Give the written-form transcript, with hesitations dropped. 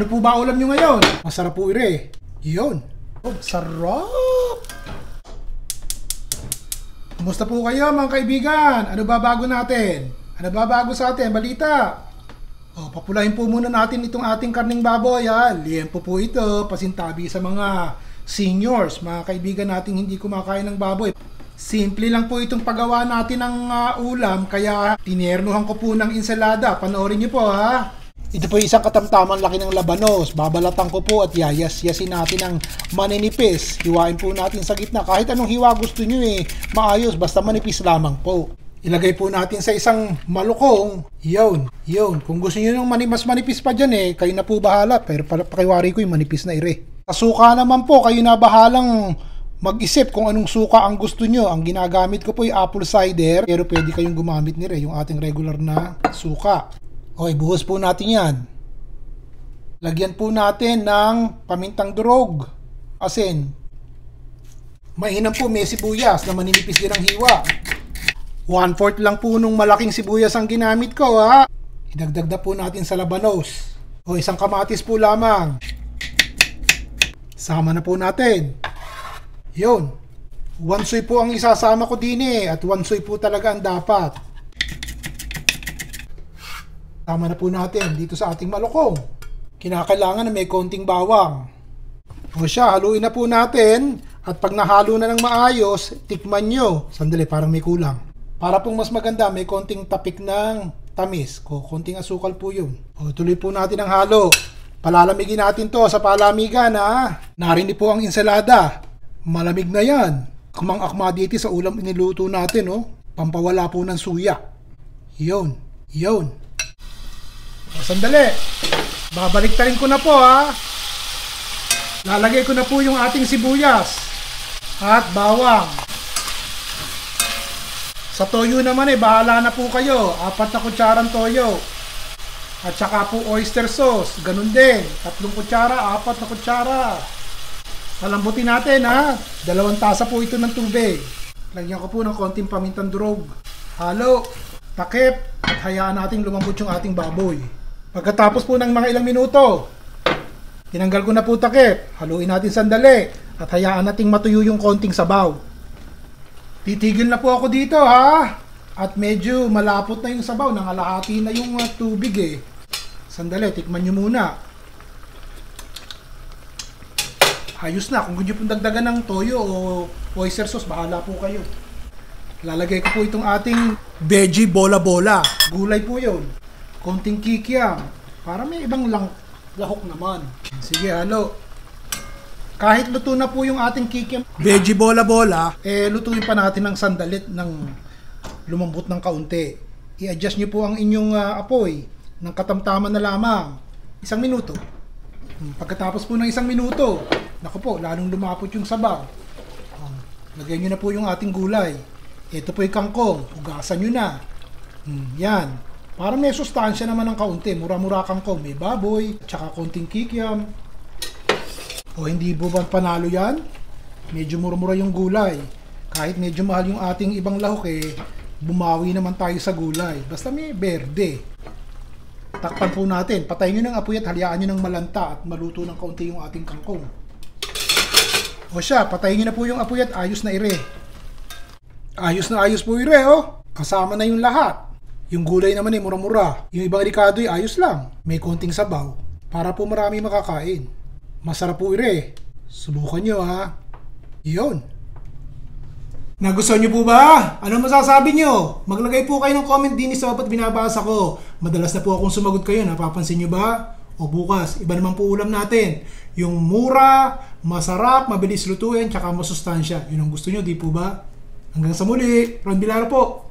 Ano po ba ulam nyo ngayon? Masarap po ire. Yun. Oh, sarap! Kumusta po kayo mga kaibigan? Ano ba bago natin? Ano ba bago sa atin? Balita! Oh, papulahin po muna natin itong ating karning baboy ha. Liempo po ito, pasintabi sa mga seniors, mga kaibigan nating hindi kumakain ng baboy. Simple lang po itong paggawa natin ng ulam, kaya tinernuhan ko po ng ensalada. Panoorin niyo po ha. Ito po isang katamtamang laki ng labanos. Babalatan ko po at yayas-yasin natin ng maninipis. Hiwain po natin sa gitna. Kahit anong hiwa gusto nyo maayos, basta manipis lamang po. Ilagay po natin sa isang malukong. Yun. Kung gusto nyo ng mas manipis pa dyan kayo na po bahala. Pero pakiwari ko yung manipis na ire. Sa suka naman po, kayo na bahalang mag-isip kung anong suka ang gusto nyo. Ang ginagamit ko po yung apple cider. Pero pwede kayong gumamit ni yung ating regular na suka. Okay, buhos po natin yan. Lagyan po natin ng pamintang durog. Asin. Mainam po may sibuyas na maninipis din ang hiwa. 1/4 lang po nung malaking sibuyas ang ginamit ko ha. Idagdag na po natin sa labanos. O isang kamatis po lamang. Sama na po natin. Yun. 1 soy po ang isasama ko din at 1 soy po talaga ang dapat. Tama na po natin dito sa ating malukong. Kinakailangan na may konting bawang. O siya, haluin na po natin. At pag nahalo na ng maayos, tikman nyo. Sandali, parang may kulang. Para pong mas maganda, may konting tapik ng tamis. Konting asukal po yun. O tuloy po natin ang halo. Palalamigin natin to sa palamigan ha. Narinig po ang ensalada. Malamig na yan. Kumang-akma dito sa ulam iniluto natin Pampawala po ng suya. Yun. Sandali. Babalik-tarin ko na po ha. Lalagay ko na po yung ating sibuyas at bawang. Sa toyo naman bahala na po kayo. 4 na kutsarang toyo. At saka po oyster sauce. Ganun din. 3 kutsara, 4 na kutsara. Palambutin natin ha. 2 tasa po ito ng tubig. Lagyan ko po ng konting pamintang durog. Halo. Takip. At hayaan natin lumambot yung ating baboy. Pagkatapos po ng mga ilang minuto, tinanggal ko na po takip. Haluin natin sandali at hayaan nating matuyo yung konting sabaw. Titigil na po ako dito ha. At medyo malapot na yung sabaw. Nangalahati na yung tubig Sandali, tikman nyo muna. Ayos na. Kung gusto pong dagdagan ng toyo o oyster sauce, bahala po kayo. Lalagay ko po itong ating veggie bola-bola. Gulay po yun. Konting kikiam. Para may ibang lahok naman. Sige, halo. Kahit luto na po yung ating kikiam, veggie bola-bola, lutuin pa natin ng sandalit ng lumambot ng kaunti. I-adjust nyo po ang inyong apoy ng katamtaman na lamang. 1 minuto. Pagkatapos po ng 1 minuto, naku po, lalong lumapot yung sabaw. Lagyan nyo na po yung ating gulay. Ito po yung kangkong. Hugasan nyo na. Yan. Para may sustansya naman ng kaunti. Mura-mura kangkong. May baboy. Tsaka konting kikiam. O hindi po ba panalo yan? Medyo mura-mura yung gulay. Kahit medyo mahal yung ating ibang lahok bumawi naman tayo sa gulay. Basta may berde. Takpan po natin. Patayin nyo ng apoy at halyaan nyo ng malanta at maluto ng kaunti yung ating kangkong. O siya, patayin nyo na po yung apoy at ayos na ire. Ayos na ayos po ire Kasama na yung lahat. Yung gulay naman mura-mura. Yung ibang ricado ayos lang. May konting sabaw. Para po marami makakain. Masarap po ire. Subukan nyo ha. Yun. Nagustuhan nyo po ba? Ano masasabi nyo? Maglagay po kayo ng comment din sa dapat binabasa ko. Madalas na po akong sumagot kayo. Napapansin nyo ba? O bukas, iba naman po ulam natin. Yung mura, masarap, mabilis lutuin, tsaka masustansya. Yun ang gusto nyo, di po ba? Hanggang sa muli. Ron Bilara po.